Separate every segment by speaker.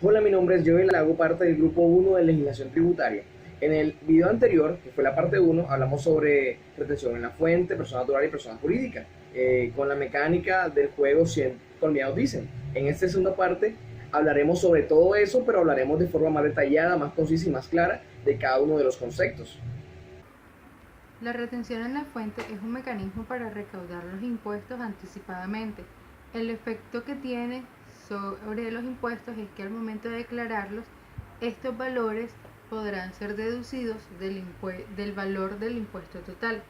Speaker 1: Hola, mi nombre es Joel, hago parte del grupo 1 de legislación tributaria. En el video anterior, que fue la parte 1, hablamos sobre retención en la fuente, persona natural y persona jurídica, con la mecánica del juego 100 colmillados dicen. En esta segunda parte hablaremos sobre todo eso, pero hablaremos de forma más detallada, más concisa y más clara de cada uno de los conceptos.
Speaker 2: La retención en la fuente es un mecanismo para recaudar los impuestos anticipadamente. El efecto que tiene sobre los impuestos es que al momento de declararlos, estos valores podrán ser deducidos del valor del impuesto total.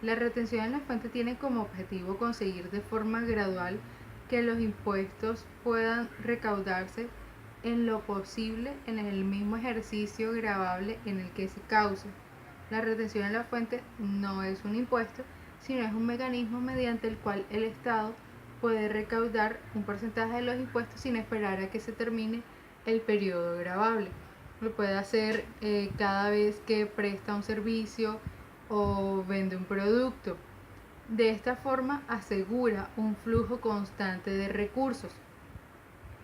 Speaker 2: La retención en la fuente tiene como objetivo conseguir de forma gradual que los impuestos puedan recaudarse en lo posible en el mismo ejercicio gravable en el que se cause. La retención en la fuente no es un impuesto, sino es un mecanismo mediante el cual el Estado puede recaudar un porcentaje de los impuestos sin esperar a que se termine el periodo gravable. Lo puede hacer cada vez que presta un servicio o vende un producto. De esta forma asegura un flujo constante de recursos.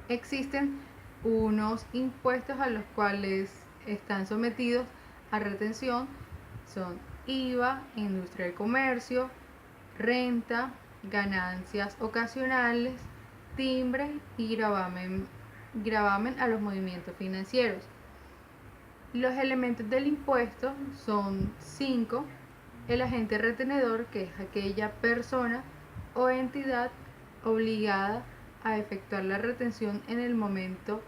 Speaker 2: Existen unos impuestos a los cuales están sometidos a retención, son IVA, industria y comercio, renta, ganancias ocasionales, timbre y gravamen a los movimientos financieros. Los elementos del impuesto son 5. El agente retenedor, que es aquella persona o entidad obligada a efectuar la retención en el momento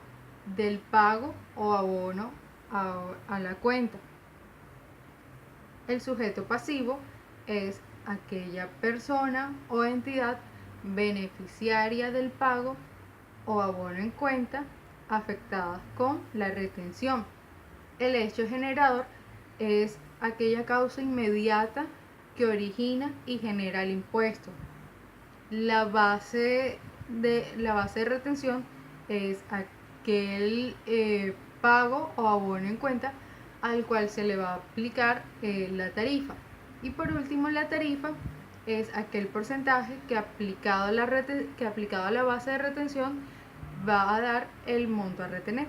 Speaker 2: del pago o abono a la cuenta. El sujeto pasivo es aquella persona o entidad beneficiaria del pago o abono en cuenta afectadas con la retención. El hecho generador es aquella causa inmediata que origina y genera el impuesto. La base de retención es aquel pago o abono en cuenta al cual se le va a aplicar la tarifa. Y por último, la tarifa es aquel porcentaje que aplicado a la base de retención va a dar el monto a retener.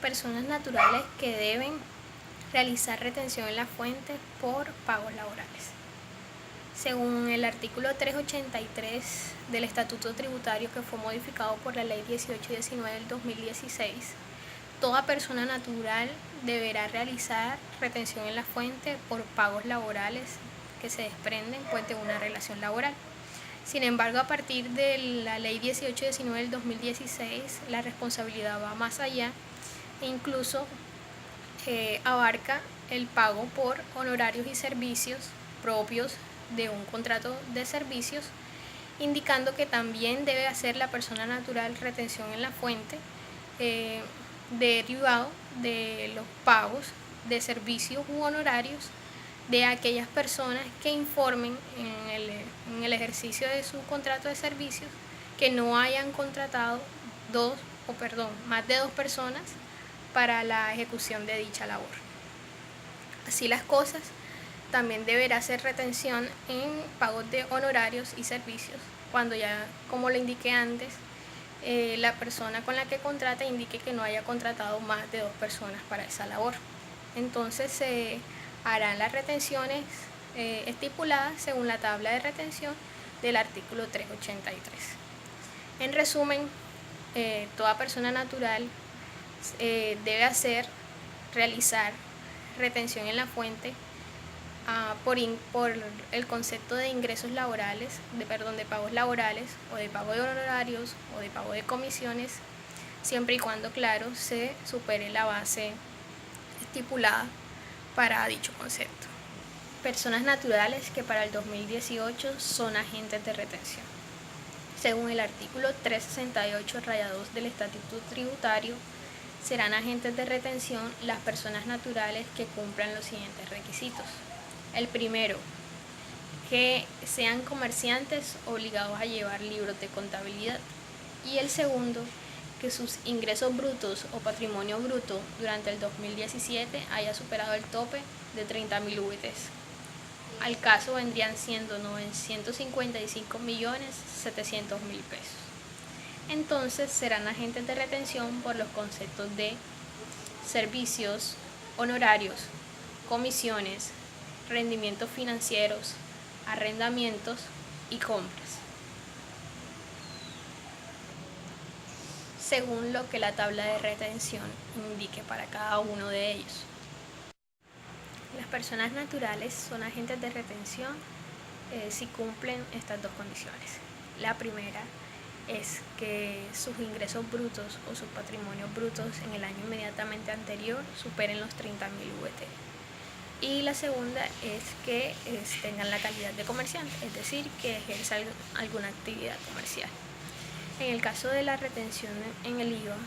Speaker 3: Personas naturales que deben realizar retención en la fuente por pagos laborales. Según el artículo 383 del Estatuto Tributario, que fue modificado por la Ley 1819 del 2016, toda persona natural deberá realizar retención en la fuente por pagos laborales que se desprenden pues, de una relación laboral. Sin embargo, a partir de la Ley 1819 del 2016, la responsabilidad va más allá e incluso abarca el pago por honorarios y servicios propios de un contrato de servicios, indicando que también debe hacer la persona natural retención en la fuente derivado de los pagos de servicios u honorarios de aquellas personas que informen en el ejercicio de su contrato de servicios que no hayan contratado más de dos personas para la ejecución de dicha labor. Así las cosas, también deberá hacer retención en pagos de honorarios y servicios, cuando ya, como le indiqué antes, la persona con la que contrata indique que no haya contratado más de dos personas para esa labor. Entonces se harán las retenciones estipuladas según la tabla de retención del artículo 383. En resumen, toda persona natural debe realizar retención en la fuente por el concepto de ingresos laborales, de pagos laborales o de pago de honorarios o de pago de comisiones, siempre y cuando, claro, se supere la base estipulada para dicho concepto. Personas naturales que para el 2018 son agentes de retención. Según el artículo 368-2 del Estatuto Tributario, serán agentes de retención las personas naturales que cumplan los siguientes requisitos. El primero, que sean comerciantes obligados a llevar libros de contabilidad. Y el segundo, que sus ingresos brutos o patrimonio bruto durante el 2017 haya superado el tope de 30.000 UTs. Al caso vendrían siendo 955.700.000 pesos. entonces serán agentes de retención por los conceptos de servicios, honorarios, comisiones, rendimientos financieros, arrendamientos y compras, según lo que la tabla de retención indique para cada uno de ellos. Las personas naturales son agentes de retención si cumplen estas dos condiciones. La primera es que sus ingresos brutos o sus patrimonios brutos en el año inmediatamente anterior superen los 30.000 VT. Y la segunda es que tengan la calidad de comerciante, es decir, que ejerzan alguna actividad comercial. En el caso de la retención en el IVA,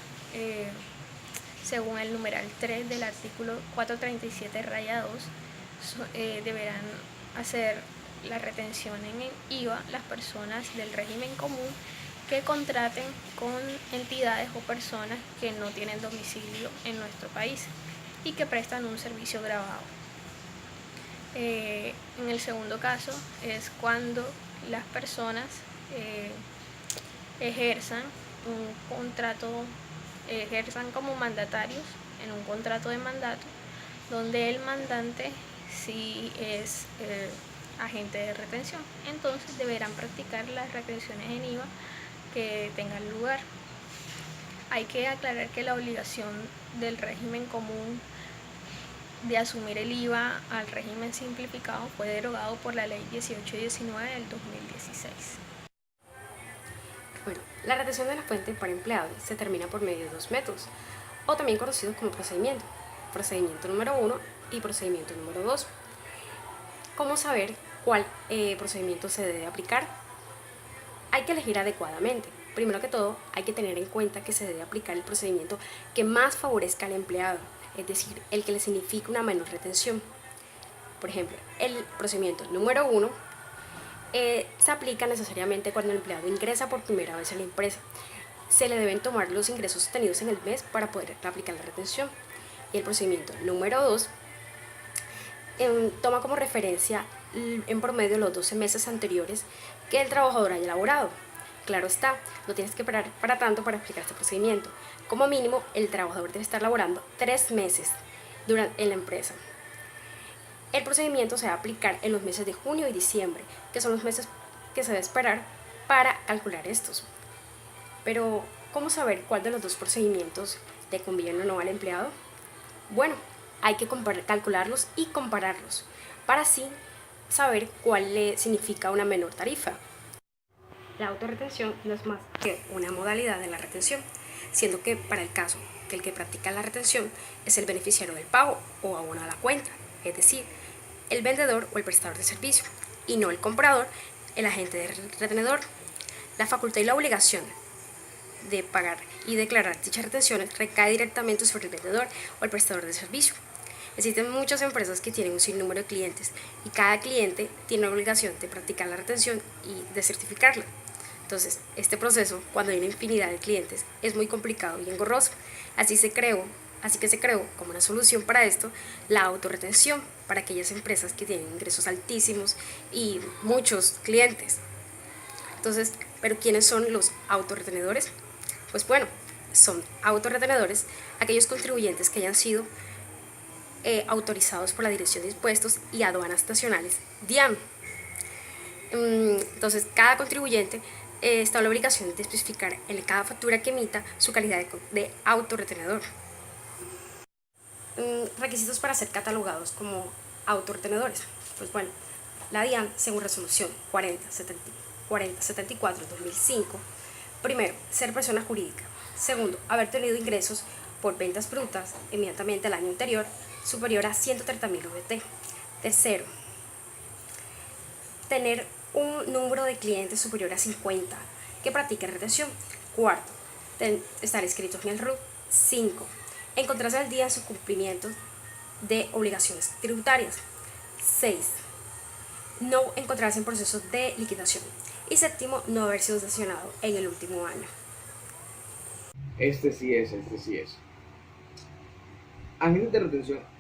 Speaker 3: según el numeral 3 del artículo 437-2, deberán hacer la retención en el IVA las personas del régimen común que contraten con entidades o personas que no tienen domicilio en nuestro país y que prestan un servicio grabado. En el segundo caso es cuando las personas ejerzan como mandatarios en un contrato de mandato, donde el mandante sí es agente de retención. Entonces deberán practicar las retenciones en IVA que tengan lugar. Hay que aclarar que la obligación del régimen común de asumir el IVA al régimen simplificado fue derogado por la Ley 1819 del 2016.
Speaker 4: Bueno, la retención de la fuente para empleados se termina por medio de dos métodos, o también conocidos como procedimiento número 1 y procedimiento número 2. ¿Cómo saber cuál procedimiento se debe aplicar? Hay que elegir adecuadamente. Primero que todo, hay que tener en cuenta que se debe aplicar el procedimiento que más favorezca al empleado, es decir, el que le signifique una menor retención. Por ejemplo, el procedimiento número 1 se aplica necesariamente cuando el empleado ingresa por primera vez a la empresa. Se le deben tomar los ingresos obtenidos en el mes para poder aplicar la retención. Y el procedimiento número 2 toma como referencia en promedio los 12 meses anteriores que el trabajador haya laborado. Claro está, no tienes que esperar para tanto para aplicar este procedimiento. Como mínimo, el trabajador debe estar laborando 3 meses en la empresa. El procedimiento se va a aplicar en los meses de junio y diciembre, que son los meses que se debe esperar para calcular estos. Pero, ¿cómo saber cuál de los dos procedimientos le conviene o no al empleado? Bueno, hay que calcularlos y compararlos, para así saber cuál le significa una menor tarifa. La autorretención no es más que una modalidad de la retención, siendo que para el caso que el que practica la retención es el beneficiario del pago o abono a la cuenta, es decir, el vendedor o el prestador de servicio, y no el comprador, el agente de retenedor. La facultad y la obligación de pagar y declarar dichas retenciones recae directamente sobre el vendedor o el prestador de servicio. Existen muchas empresas que tienen un sinnúmero de clientes y cada cliente tiene la obligación de practicar la retención y de certificarla. Entonces, este proceso, cuando hay una infinidad de clientes, es muy complicado y engorroso. Así que se creó como una solución para esto la autorretención para aquellas empresas que tienen ingresos altísimos y muchos clientes. Entonces, ¿pero quiénes son los autorretenedores? Pues bueno, son autorretenedores aquellos contribuyentes que hayan sido autorizados por la Dirección de Impuestos y Aduanas Nacionales, DIAN. Entonces, cada contribuyente está en la obligación de especificar en cada factura que emita su calidad de autorretenedor. Requisitos para ser catalogados como autorretenedores. Pues bueno, la DIAN, según resolución 4074-2005, primero, ser persona jurídica. Segundo, haber tenido ingresos por ventas brutas inmediatamente al año anterior superior a 130.000 VT. Tercero, tener un número de clientes superior a 50 que practiquen retención. Cuarto, estar inscritos en el RUT. 5. Encontrarse al día en su cumplimiento de obligaciones tributarias. 6. No encontrarse en procesos de liquidación. Y séptimo, no haber sido sancionado en el último año.
Speaker 1: Este sí es. Agentes de retención.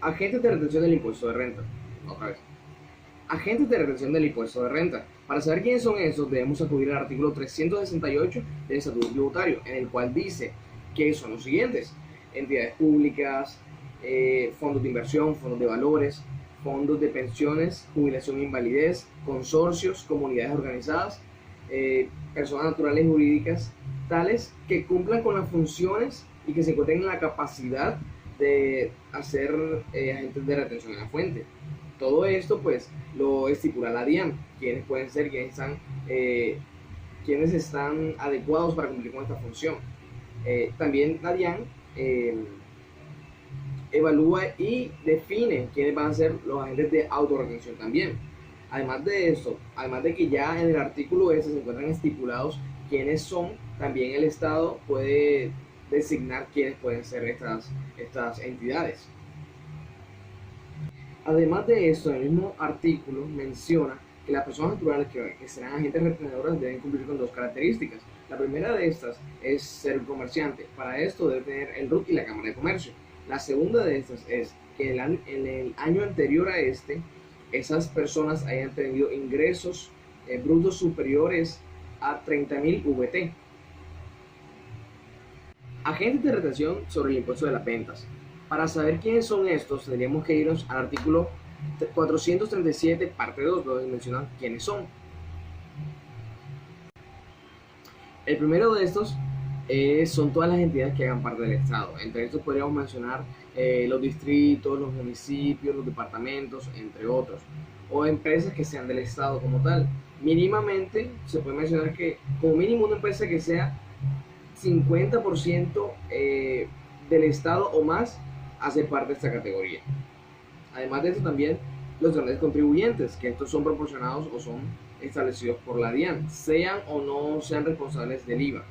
Speaker 1: Agentes de retención del impuesto de renta. Otra vez. Agentes de retención del impuesto de renta. Para saber quiénes son esos, debemos acudir al artículo 368 del Estatuto Tributario, en el cual dice que son los siguientes: entidades públicas, fondos de inversión, fondos de valores, fondos de pensiones, jubilación e invalidez, consorcios, comunidades organizadas, personas naturales y jurídicas, tales que cumplan con las funciones y que se encuentren en la capacidad de hacer agentes de retención en la fuente. Todo esto pues lo estipula la DIAN, quienes pueden ser, quienes están adecuados para cumplir con esta función. También la DIAN evalúa y define quiénes van a ser los agentes de autorretención también. Además de esto, además de que ya en el artículo se encuentran estipulados quiénes son, también el Estado puede designar quiénes pueden ser estas entidades. Además de esto, el mismo artículo menciona que las personas naturales que serán agentes retenedoras deben cumplir con dos características. La primera de estas es ser comerciante. Para esto debe tener el RUT y la Cámara de Comercio. La segunda de estas es que en el año anterior a esas personas hayan tenido ingresos brutos superiores a 30.000 VT. Agentes de retención sobre el impuesto de las ventas. Para saber quiénes son estos, tendríamos que irnos al artículo 437, parte 2, donde mencionan quiénes son. El primero de estos son todas las entidades que hagan parte del Estado. Entre estos podríamos mencionar los distritos, los municipios, los departamentos, entre otros. O empresas que sean del Estado como tal. Mínimamente se puede mencionar que como mínimo una empresa que sea 50% del Estado o más hace parte de esta categoría. Además de esto también los grandes contribuyentes, que estos son proporcionados o son establecidos por la DIAN, sean o no sean responsables del IVA.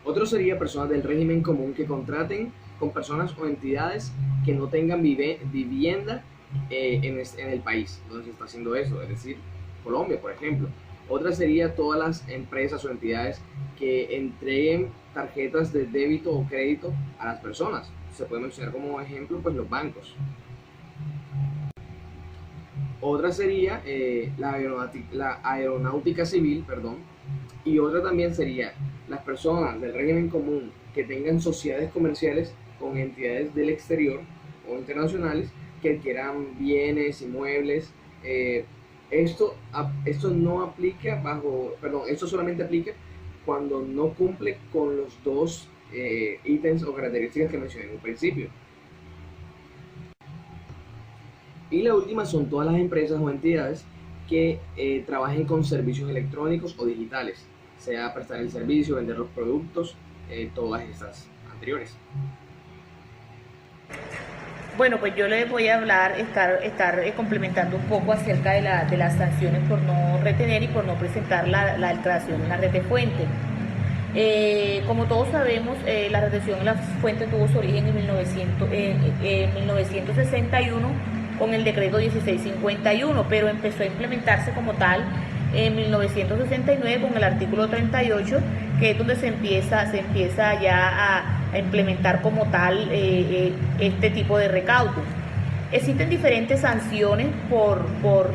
Speaker 1: Otro sería personas del régimen común que contraten con personas o entidades que no tengan vivienda en el país donde se está haciendo eso, es decir, Colombia, por ejemplo. Otra sería todas las empresas o entidades que entreguen tarjetas de débito o crédito a las personas. Se puede mencionar como ejemplo pues los bancos. Otra sería la aeronáutica civil, y otra también sería las personas del régimen común que tengan sociedades comerciales con entidades del exterior o internacionales que adquieran bienes, inmuebles. Esto no aplica esto solamente aplica cuando no cumple con los dos ítems o características que mencioné en un principio. Y la última son todas las empresas o entidades que trabajen con servicios electrónicos o digitales, sea prestar el servicio, vender los productos, todas estas anteriores.
Speaker 5: Bueno, pues yo les voy a hablar, estar complementando un poco acerca de las sanciones por no retener y por no presentar la declaración en la red de fuente. Como todos sabemos, la retención en la fuente tuvo su origen en 1961 con el decreto 1651, pero empezó a implementarse como tal en 1969 con el artículo 38, que es donde se empieza ya a implementar como tal este tipo de recaudo. Existen diferentes sanciones por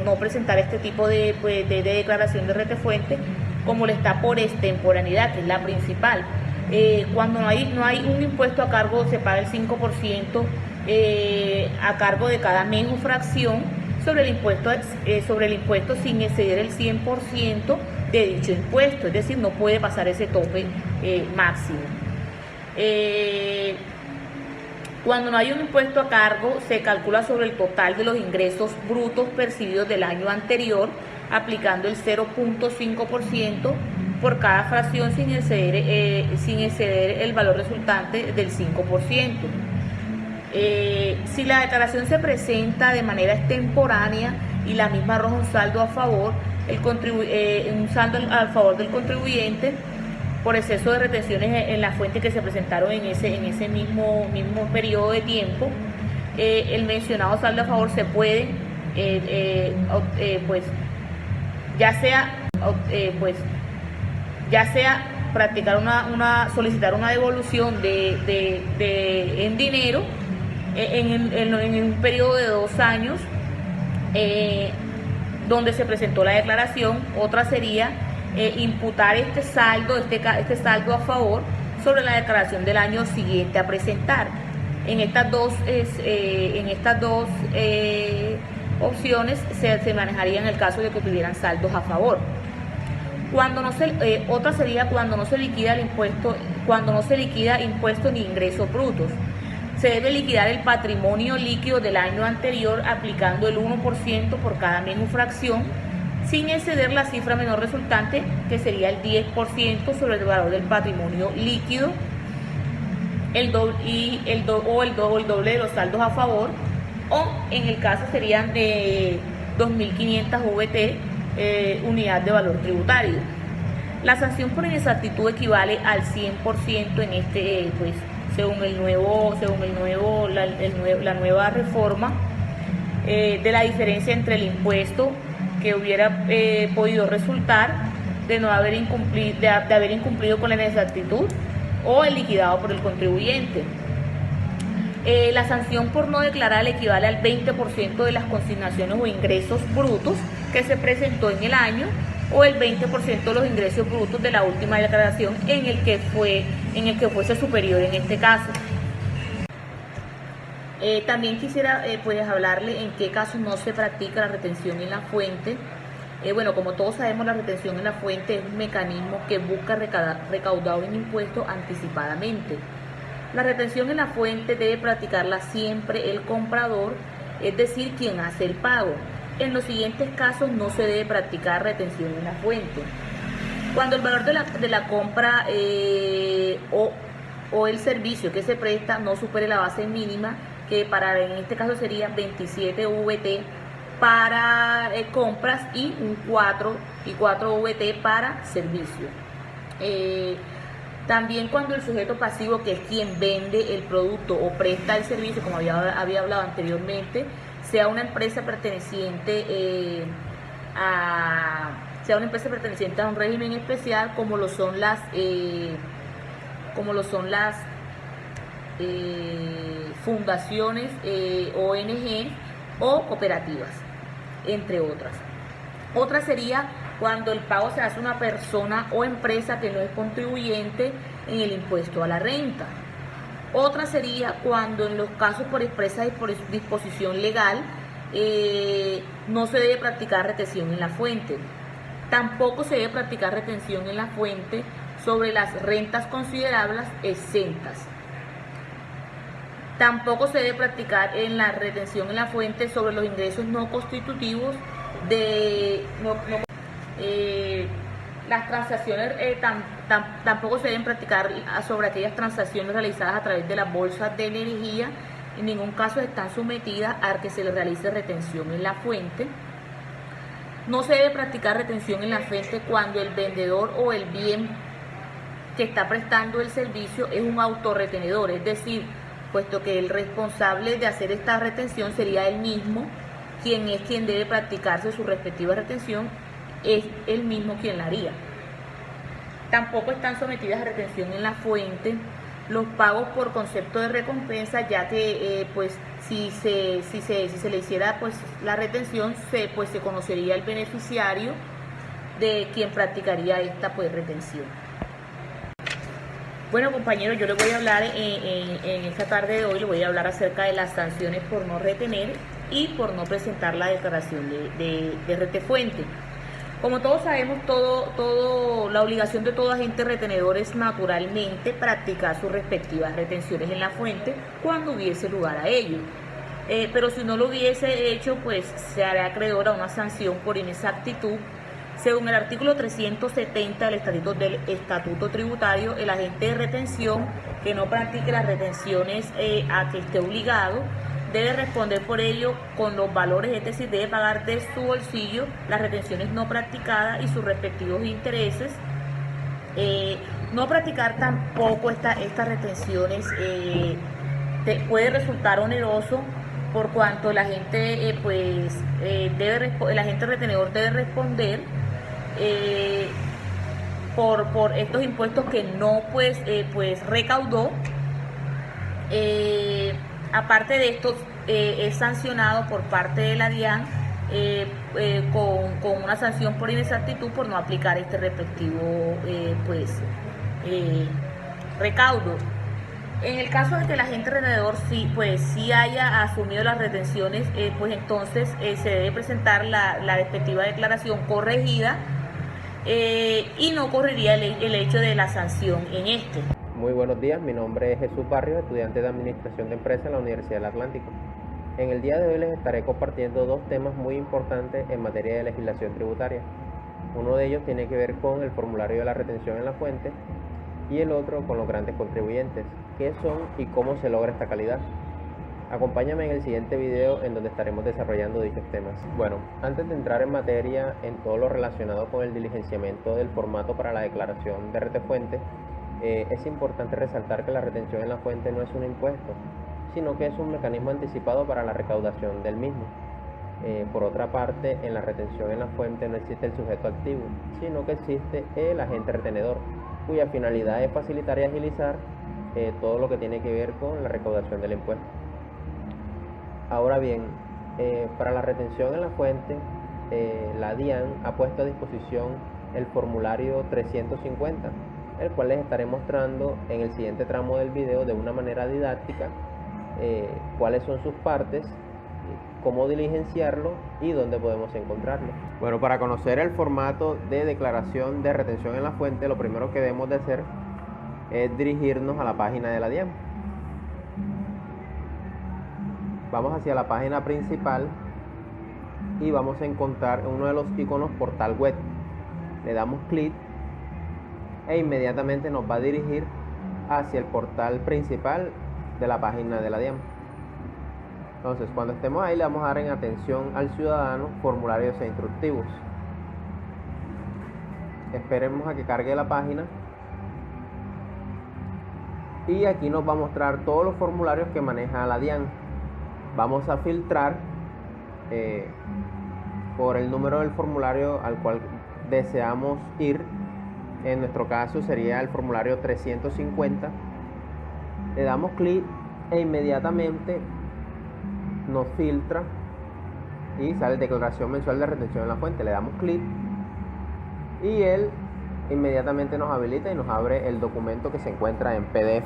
Speaker 5: no presentar este tipo de declaración de red de fuente, como le está por extemporaneidad, que es la principal. Cuando no hay un impuesto a cargo, se paga el 5% a cargo de cada mes o fracción sobre el impuesto sin exceder el 100% de dicho impuesto, es decir, no puede pasar ese tope máximo. Cuando no hay un impuesto a cargo, se calcula sobre el total de los ingresos brutos percibidos del año anterior, aplicando el 0.5% por cada fracción sin exceder el valor resultante del 5%. Si la declaración se presenta de manera extemporánea y la misma arroja un saldo a favor, a favor del contribuyente por exceso de retenciones en la fuente que se presentaron en ese mismo periodo de tiempo, el mencionado saldo a favor se puede ya sea practicar solicitar una devolución en dinero en un periodo de 2 años donde se presentó la declaración. Otra sería imputar este saldo a favor sobre la declaración del año siguiente a presentar. En estas dos opciones se manejaría en el caso de que tuvieran saldos a favor. Otra sería cuando no se liquida impuesto ni ingresos brutos. Se debe liquidar el patrimonio líquido del año anterior aplicando el 1% por cada menufracción, sin exceder la cifra menor resultante, que sería el 10% sobre el valor del patrimonio líquido, el doble de los saldos a favor, o en el caso serían de 2.500 VT, unidad de valor tributario. La sanción por inexactitud equivale al 100% en según la nueva reforma, de la diferencia entre el impuesto que hubiera podido resultar de haber incumplido con la inexactitud o el liquidado por el contribuyente. La sanción por no declarar equivale al 20% de las consignaciones o ingresos brutos que se presentó en el año, o el 20% de los ingresos brutos de la última declaración en el que fuese superior en este caso. También quisiera hablarle en qué casos no se practica la retención en la fuente. Como todos sabemos, la retención en la fuente es un mecanismo que busca recaudar un impuesto anticipadamente. La retención en la fuente debe practicarla siempre el comprador, es decir, quien hace el pago. En los siguientes casos no se debe practicar retención en la fuente: cuando el valor de la compra o el servicio que se presta no supere la base mínima, que en este caso sería 27 VT para compras y 4 VT para servicio. También cuando el sujeto pasivo, que es quien vende el producto o presta el servicio, como había hablado anteriormente, sea una empresa perteneciente a un régimen especial, como lo son las fundaciones, ONG o cooperativas, entre otras. Otra sería cuando el pago se hace a una persona o empresa que no es contribuyente en el impuesto a la renta. Otra sería cuando, en los casos por expresa disposición legal, no se debe practicar retención en la fuente. Tampoco se debe practicar retención en la fuente sobre las rentas considerables exentas. Tampoco se debe practicar la retención en la fuente sobre los ingresos no constitutivos las transacciones. Tampoco se deben practicar sobre aquellas transacciones realizadas a través de las bolsas de energía. En ningún caso están sometidas a que se les realice retención en la fuente. No se debe practicar retención en la fuente cuando el vendedor o el bien que está prestando el servicio es un autorretenedor, es decir, puesto que el responsable de hacer esta retención sería él mismo, quien debe practicarse su respectiva retención, es él mismo quien la haría. Tampoco están sometidas a retención en la fuente los pagos por concepto de recompensa, ya que si se le hiciera la retención, se conocería el beneficiario de quien practicaría esta retención. Bueno, compañeros, yo les voy a hablar en esta tarde de hoy, les voy a hablar acerca de las sanciones por no retener y por no presentar la declaración de retefuente. Como todos sabemos, la obligación de todo agente retenedor es naturalmente practicar sus respectivas retenciones en la fuente cuando hubiese lugar a ello. Pero si no lo hubiese hecho, se hará acreedor a una sanción por inexactitud. Según el artículo 370 del Estatuto Tributario, el agente de retención que no practique las retenciones a que esté obligado debe responder por ello con los valores, es decir, debe pagar de su bolsillo las retenciones no practicadas y sus respectivos intereses. No practicar tampoco estas retenciones puede resultar oneroso, por cuanto el agente retenedor debe responder por estos impuestos que no recaudó. Aparte de esto, es sancionado por parte de la DIAN con una sanción por inexactitud por no aplicar este respectivo recaudo. En el caso de que el agente retenedor sí haya asumido las retenciones, pues entonces se debe presentar la respectiva declaración corregida y no correría el hecho de la sanción en este.
Speaker 6: Muy buenos días, mi nombre es Jesús Barrios, estudiante de Administración de Empresas en la Universidad del Atlántico. En el día de hoy les estaré compartiendo dos temas muy importantes en materia de legislación tributaria. Uno de ellos tiene que ver con el formulario de la retención en la fuente y el otro con los grandes contribuyentes, qué son y cómo se logra esta calidad. Acompáñame en el siguiente video en donde estaremos desarrollando dichos temas. Bueno, antes de entrar en materia en todo lo relacionado con el diligenciamiento del formato para la declaración de retefuente, es importante resaltar que la retención en la fuente no es un impuesto, sino que es un mecanismo anticipado para la recaudación del mismo. Por otra parte, en la retención en la fuente no existe el sujeto activo, sino que existe el agente retenedor, cuya finalidad es facilitar y agilizar todo lo que tiene que ver con la recaudación del impuesto. Ahora bien, para la retención en la fuente, la DIAN ha puesto a disposición el formulario 350, el cual les estaré mostrando en el siguiente tramo del video de una manera didáctica cuáles son sus partes, cómo diligenciarlo y dónde podemos encontrarlo. Bueno, para conocer el formato de declaración de retención en la fuente, lo primero que debemos de hacer es dirigirnos a la página de la DIAN. Vamos hacia la página principal y vamos a encontrar uno de los iconos portal web. Le damos clic e inmediatamente nos va a dirigir hacia el portal principal de la página de la DIAN. Entonces, cuando estemos ahí, le vamos a dar en atención al ciudadano, formularios e instructivos. Esperemos a que cargue la página y aquí nos va a mostrar todos los formularios que maneja la DIAN. Vamos a filtrar por el número del formulario al cual deseamos ir. En nuestro caso sería el formulario 350. Le damos clic e inmediatamente nos filtra y sale declaración mensual de retención en la fuente. Le damos clic y él inmediatamente nos habilita y nos abre el documento que se encuentra en PDF.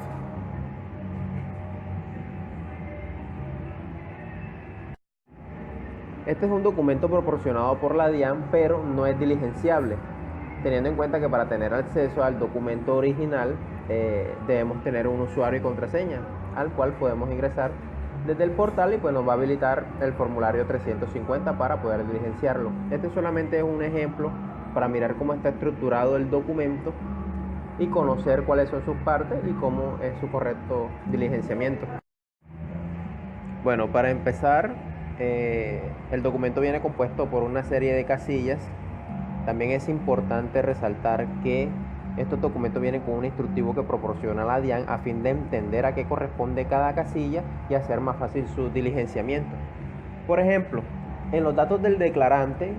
Speaker 6: Este es un documento proporcionado por la DIAN, pero no es diligenciable, teniendo en cuenta que para tener acceso al documento original debemos tener un usuario y contraseña, al cual podemos ingresar desde el portal y pues nos va a habilitar el formulario 350 para poder diligenciarlo. Este solamente es un ejemplo para mirar cómo está estructurado el documento y conocer cuáles son sus partes y cómo es su correcto diligenciamiento. Bueno, para empezar, el documento viene compuesto por una serie de casillas. También es importante resaltar que estos documentos vienen con un instructivo que proporciona la DIAN a fin de entender a qué corresponde cada casilla y hacer más fácil su diligenciamiento. Por ejemplo, en los datos del declarante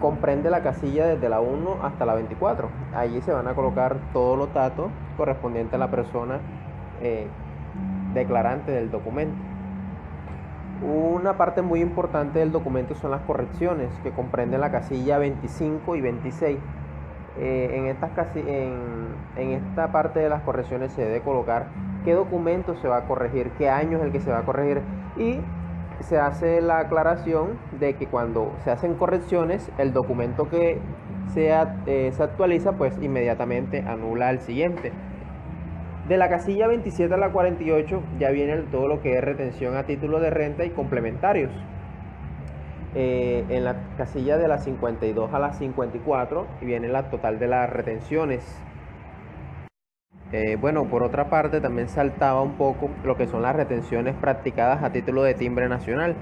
Speaker 6: comprende la casilla desde la 1 hasta la 24. Allí se van a colocar todos los datos correspondientes a la persona declarante del documento. Una parte muy importante del documento son las correcciones, que comprenden la casilla 25 y 26. En esta parte de las correcciones se debe colocar qué documento se va a corregir, qué año es el que se va a corregir, y se hace la aclaración de que cuando se hacen correcciones, el documento que se actualiza pues inmediatamente anula al siguiente. De la casilla 27 a la 48 ya viene todo lo que es retención a título de renta y complementarios. En la casilla de la 52 a la 54 viene la total de las retenciones. Bueno, por otra parte también saltaba un poco lo que son las retenciones practicadas a título de timbre nacional,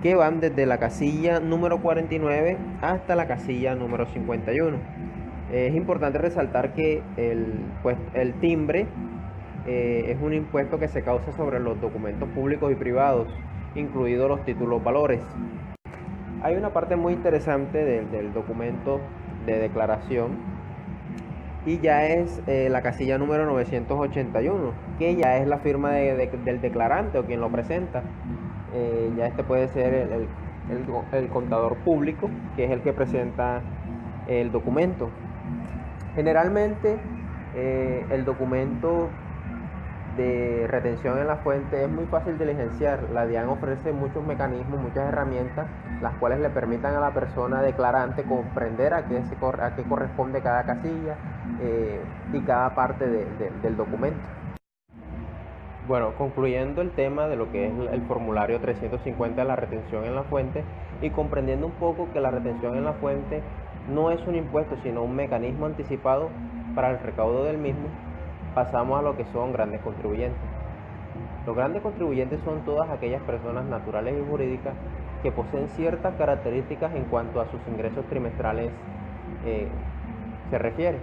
Speaker 6: que van desde la casilla número 49 hasta la casilla número 51. Es importante resaltar que el timbre es un impuesto que se causa sobre los documentos públicos y privados, incluidos los títulos valores. Hay una parte muy interesante del documento de declaración y ya es la casilla número 981, que ya es la firma del declarante o quien lo presenta. ya este puede ser el contador público, que es el que presenta el documento. Generalmente el documento de retención en la fuente es muy fácil de diligenciar. La DIAN ofrece muchos mecanismos, muchas herramientas, las cuales le permitan a la persona declarante comprender a qué corresponde cada casilla y cada parte del documento. Bueno, concluyendo el tema de lo que es el formulario 350 de la retención en la fuente y comprendiendo un poco que la retención en la fuente no es un impuesto, sino un mecanismo anticipado para el recaudo del mismo, pasamos a lo que son grandes contribuyentes. Los grandes contribuyentes son todas aquellas personas naturales y jurídicas que poseen ciertas características en cuanto a sus ingresos trimestrales se refiere.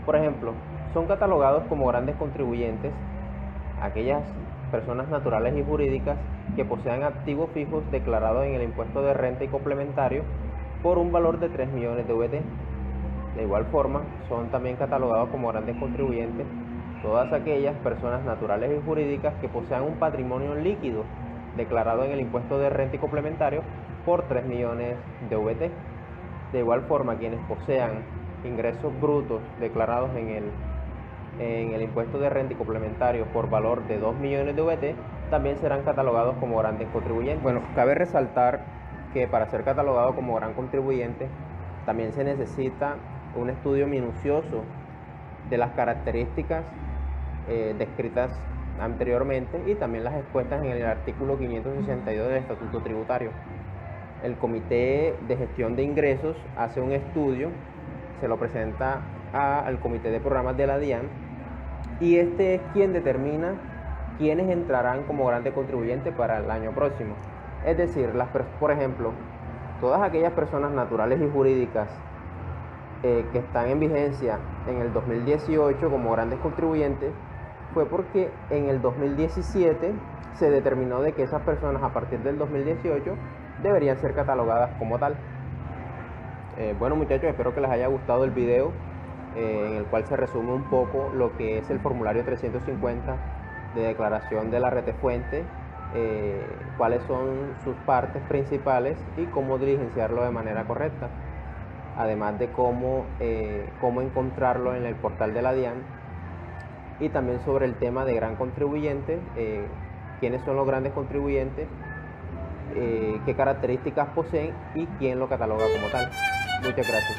Speaker 6: Por ejemplo, son catalogados como grandes contribuyentes aquellas personas naturales y jurídicas que posean activos fijos declarados en el impuesto de renta y complementario por un valor de 3 millones de VT. De igual forma, son también catalogados como grandes contribuyentes todas aquellas personas naturales y jurídicas que posean un patrimonio líquido declarado en el impuesto de renta y complementario por 3 millones de VT. De igual forma, quienes posean ingresos brutos declarados en el impuesto de renta y complementario por valor de 2 millones de VT también serán catalogados como grandes contribuyentes. Bueno, cabe resaltar que para ser catalogado como gran contribuyente también se necesita un estudio minucioso de las características descritas anteriormente y también las expuestas en el artículo 562 del Estatuto Tributario. El Comité de Gestión de Ingresos hace un estudio, se lo presenta al Comité de Programas de la DIAN y este es quien determina quiénes entrarán como grandes contribuyentes para el año próximo. Es decir, por ejemplo, todas aquellas personas naturales y jurídicas que están en vigencia en el 2018 como grandes contribuyentes fue porque en el 2017 se determinó de que esas personas a partir del 2018 deberían ser catalogadas como tal. Bueno muchachos, espero que les haya gustado el video en el cual se resume un poco lo que es el formulario 350 de declaración de la retefuente, cuáles son sus partes principales y cómo diligenciarlo de manera correcta, además de cómo encontrarlo en el portal de la DIAN y también sobre el tema de gran contribuyente, quiénes son los grandes contribuyentes, qué características poseen y quién lo cataloga como tal. Muchas gracias.